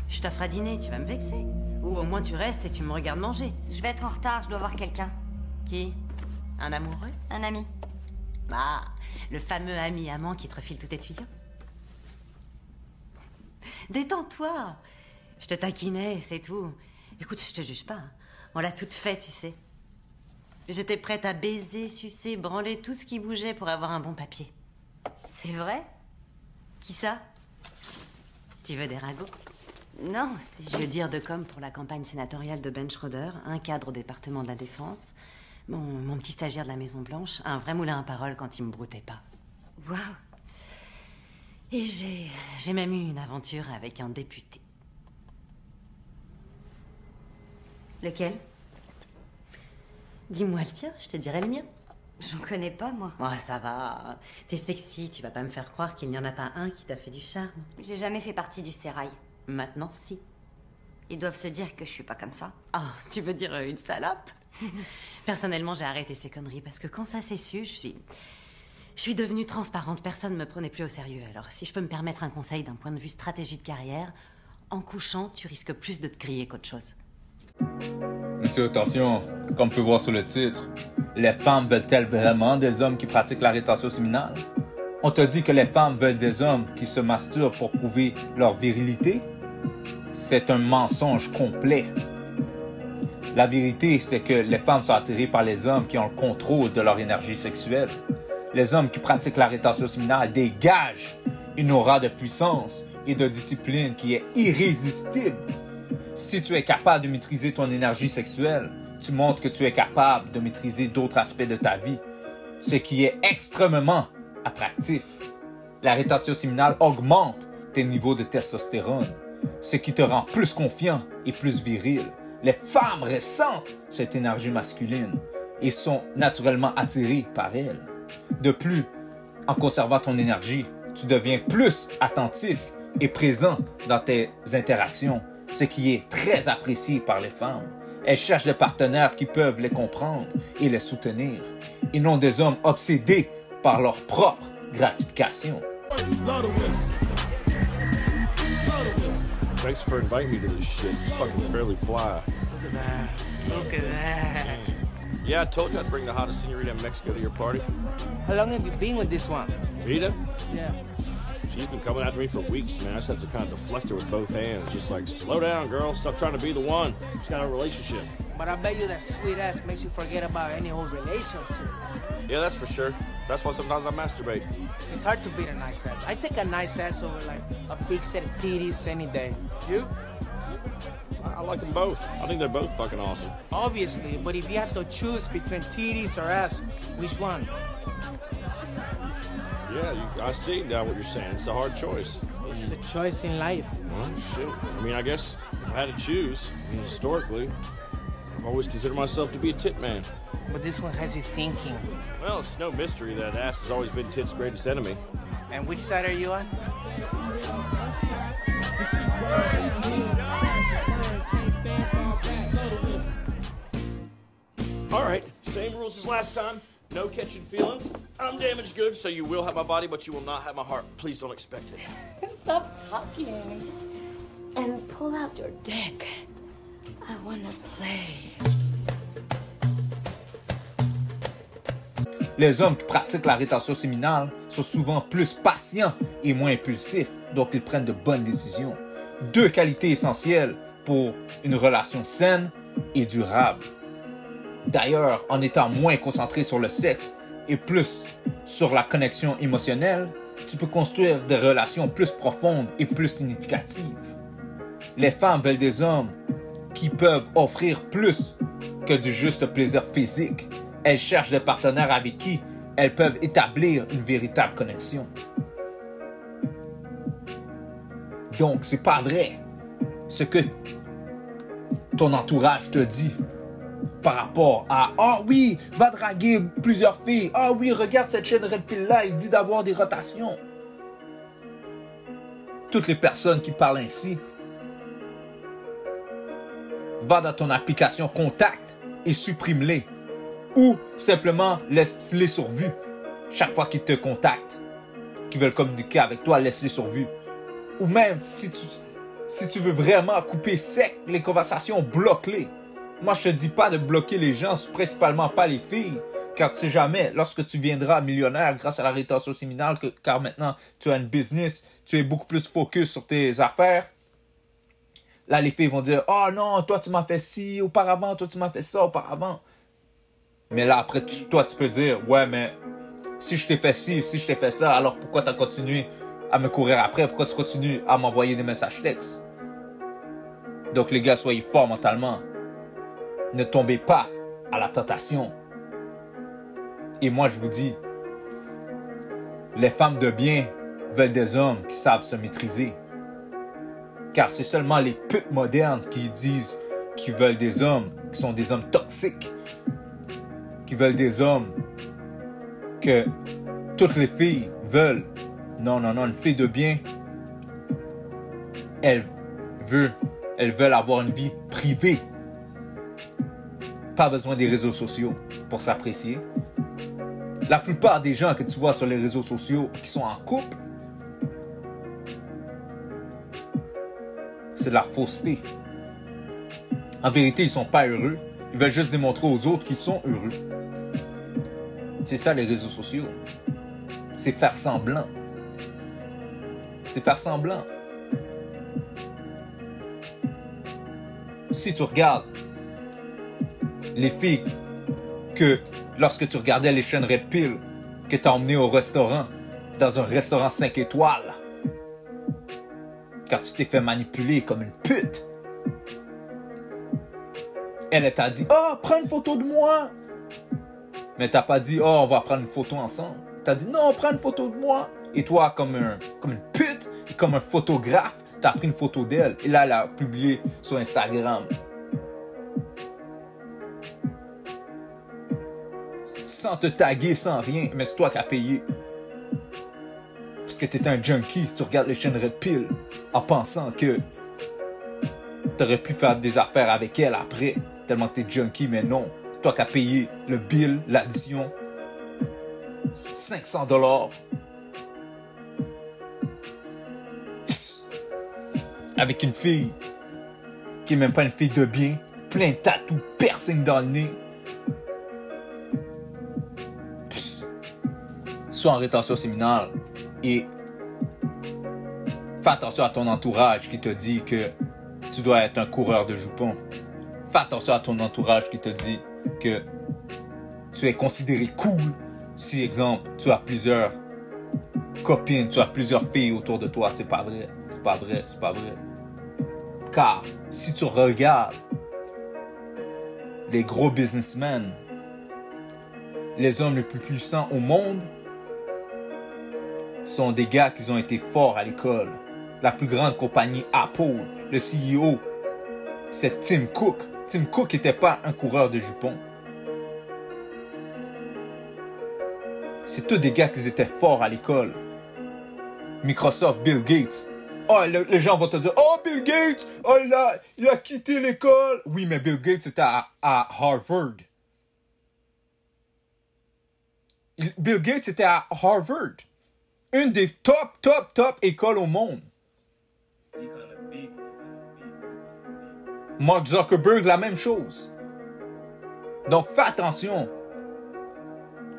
Je t'offre à dîner, tu vas me vexer. Ou au moins tu restes et tu me regardes manger. Je vais être en retard, je dois voir quelqu'un. Qui? Un amoureux? Un ami. Ah, le fameux ami amant qui te refile tous tes tuyaux. Détends-toi. Je te taquinais, c'est tout. Écoute, je te juge pas. On l'a toute fait, tu sais. J'étais prête à baiser, sucer, branler tout ce qui bougeait pour avoir un bon papier. C'est vrai? Qui ça? Tu veux des ragots? Non, c'est juste... Je veux dire de com pour la campagne sénatoriale de Ben Schroeder, un cadre au département de la Défense, mon petit stagiaire de la Maison Blanche, un vrai moulin à parole quand il me broutait pas. Waouh! Et j'ai même eu une aventure avec un député. Lequel? Dis-moi le tien, je te dirai le mien. J'en connais pas, moi. Oh, ça va. T'es sexy, tu vas pas me faire croire qu'il n'y en a pas un qui t'a fait du charme. J'ai jamais fait partie du sérail. Maintenant, si. Ils doivent se dire que je suis pas comme ça. Ah, tu veux dire une salope? Personnellement, j'ai arrêté ces conneries parce que quand ça s'est su, je suis devenue transparente. Personne ne me prenait plus au sérieux. Alors, si je peux me permettre un conseil d'un point de vue stratégie de carrière, en couchant, tu risques plus de te griller qu'autre chose. Monsieur, attention, comme peut voir sur le titre, les femmes veulent-elles vraiment des hommes qui pratiquent la rétention séminale? On te dit que les femmes veulent des hommes qui se masturbent pour prouver leur virilité? C'est un mensonge complet. La vérité, c'est que les femmes sont attirées par les hommes qui ont le contrôle de leur énergie sexuelle. Les hommes qui pratiquent la rétention séminale dégagent une aura de puissance et de discipline qui est irrésistible. Si tu es capable de maîtriser ton énergie sexuelle, tu montres que tu es capable de maîtriser d'autres aspects de ta vie, ce qui est extrêmement attractif. La rétention séminale augmente tes niveaux de testostérone, ce qui te rend plus confiant et plus viril. Les femmes ressentent cette énergie masculine et sont naturellement attirées par elle. De plus, en conservant ton énergie, tu deviens plus attentif et présent dans tes interactions, ce qui est très apprécié par les femmes. Elles cherchent des partenaires qui peuvent les comprendre et les soutenir, et non des hommes obsédés par leur propre gratification. Thanks for inviting me to this shit. It's fucking fairly fly. Look at that. Look at that. Yeah, I told you I'd bring the hottest senorita in Mexico to your party. How long have you been with this one? Rita? Yeah. She's been coming after me for weeks, man. I just have to kind of deflect her with both hands. Just like, slow down, girl. Stop trying to be the one. She's got a relationship. But I bet you that sweet ass makes you forget about any old relationship. Yeah, that's for sure. That's why sometimes I masturbate. It's hard to beat a nice ass. I take a nice ass over like a big set of titties any day. You? I like them both. I think they're both fucking awesome. Obviously, but if you had to choose between titties or ass, which one? Yeah, I see now what you're saying. It's a hard choice. It's a choice in life. Well, shit. I mean, I guess if I had to choose, I mean, historically, I've always considered myself to be a tit man. But this one has you thinking. Well, it's no mystery that ass has always been tit's greatest enemy. And which side are you on? All right, same rules as last time. No catching feelings. I'm damaged goods, so you will have my body, but you will not have my heart. Please don't expect it. Stop talking and pull out your dick. I wanna play. Les hommes qui pratiquent la rétention séminale sont souvent plus patients et moins impulsifs, donc ils prennent de bonnes décisions. Deux qualités essentielles pour une relation saine et durable. D'ailleurs, en étant moins concentré sur le sexe et plus sur la connexion émotionnelle, tu peux construire des relations plus profondes et plus significatives. Les femmes veulent des hommes qui peuvent offrir plus que du juste plaisir physique. Elles cherchent des partenaires avec qui elles peuvent établir une véritable connexion. Donc, c'est pas vrai ce que ton entourage te dit par rapport à « Ah oui, va draguer plusieurs filles. Ah oui, regarde cette chaîne Red Pill-là, il dit d'avoir des rotations. » Toutes les personnes qui parlent ainsi, va dans ton application Contact et supprime-les. Ou simplement laisse-les sur vue. Chaque fois qu'ils te contactent, qu'ils veulent communiquer avec toi, laisse-les sur vue. Ou même si tu Si tu veux vraiment couper sec les conversations, bloque-les. Moi, je te dis pas de bloquer les gens, principalement pas les filles. Car tu sais jamais, lorsque tu viendras millionnaire grâce à la rétention séminale, car maintenant tu as une business, tu es beaucoup plus focus sur tes affaires. Là, les filles vont dire, « Oh non, toi tu m'as fait ci auparavant, toi tu m'as fait ça auparavant. » Mais là, après, toi tu peux dire, « Ouais, mais si je t'ai fait ci, si je t'ai fait ça, alors pourquoi tu as continué à me courir après? Pourquoi tu continues à m'envoyer des messages textes? » Donc les gars, soyez forts mentalement. Ne tombez pas à la tentation. Et moi, je vous dis, les femmes de bien veulent des hommes qui savent se maîtriser. Car c'est seulement les putes modernes qui disent qu'ils veulent des hommes qui sont des hommes toxiques. Qui veulent des hommes que toutes les filles veulent. Non, non, non, une fille de bien, elles veulent avoir une vie privée. Pas besoin des réseaux sociaux pour s'apprécier. La plupart des gens que tu vois sur les réseaux sociaux qui sont en couple, c'est de la fausseté. En vérité, ils sont pas heureux. Ils veulent juste démontrer aux autres qu'ils sont heureux. C'est ça les réseaux sociaux. C'est faire semblant. C'est faire semblant. Si tu regardes les filles que lorsque tu regardais les chaînes Red Pill, que t'as emmené au restaurant, dans un restaurant 5 étoiles, car tu t'es fait manipuler comme une pute. Elle t'a dit, « Oh, prends une photo de moi! » Mais t'as pas dit, « Oh, on va prendre une photo ensemble. » T'as dit, « Non, prends une photo de moi. » Et toi, comme une pute, et comme un photographe, t'as pris une photo d'elle. Et là, elle a publié sur Instagram. Sans te taguer, sans rien, mais c'est toi qui as payé. Parce que t'es un junkie, tu regardes les chaînes Red Pill en pensant que t'aurais pu faire des affaires avec elle après, tellement que t'es junkie, mais non. C'est toi qui as payé le bill, l'addition. $500. Avec une fille qui est même pas une fille de bien, plein de tatous, piercing dans le nez. Sois en rétention séminale et fais attention à ton entourage qui te dit que tu dois être un coureur de jupons. Fais attention à ton entourage qui te dit que tu es considéré cool si, exemple, tu as plusieurs copines, tu as plusieurs filles autour de toi. C'est pas vrai. C'est pas vrai. C'est pas vrai. Car si tu regardes les gros businessmen, les hommes les plus puissants au monde sont des gars qui ont été forts à l'école. La plus grande compagnie Apple, le CEO, c'est Tim Cook. Tim Cook n'était pas un coureur de jupons. C'est tous des gars qui étaient forts à l'école. Microsoft, Bill Gates. Oh, les gens vont te dire, oh, Bill Gates, oh, il a quitté l'école. Oui, mais Bill Gates était à Harvard. Bill Gates était à Harvard. Une des top écoles au monde. Mark Zuckerberg, la même chose. Donc, fais attention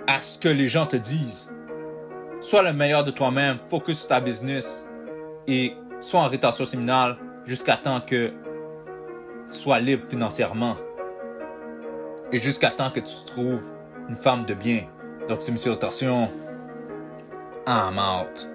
à ce que les gens te disent. Sois le meilleur de toi-même, focus sur ta business et sois en rétention séminale jusqu'à temps que tu sois libre financièrement et jusqu'à temps que tu trouves une femme de bien. Donc, c'est M. Torsion. I'm out.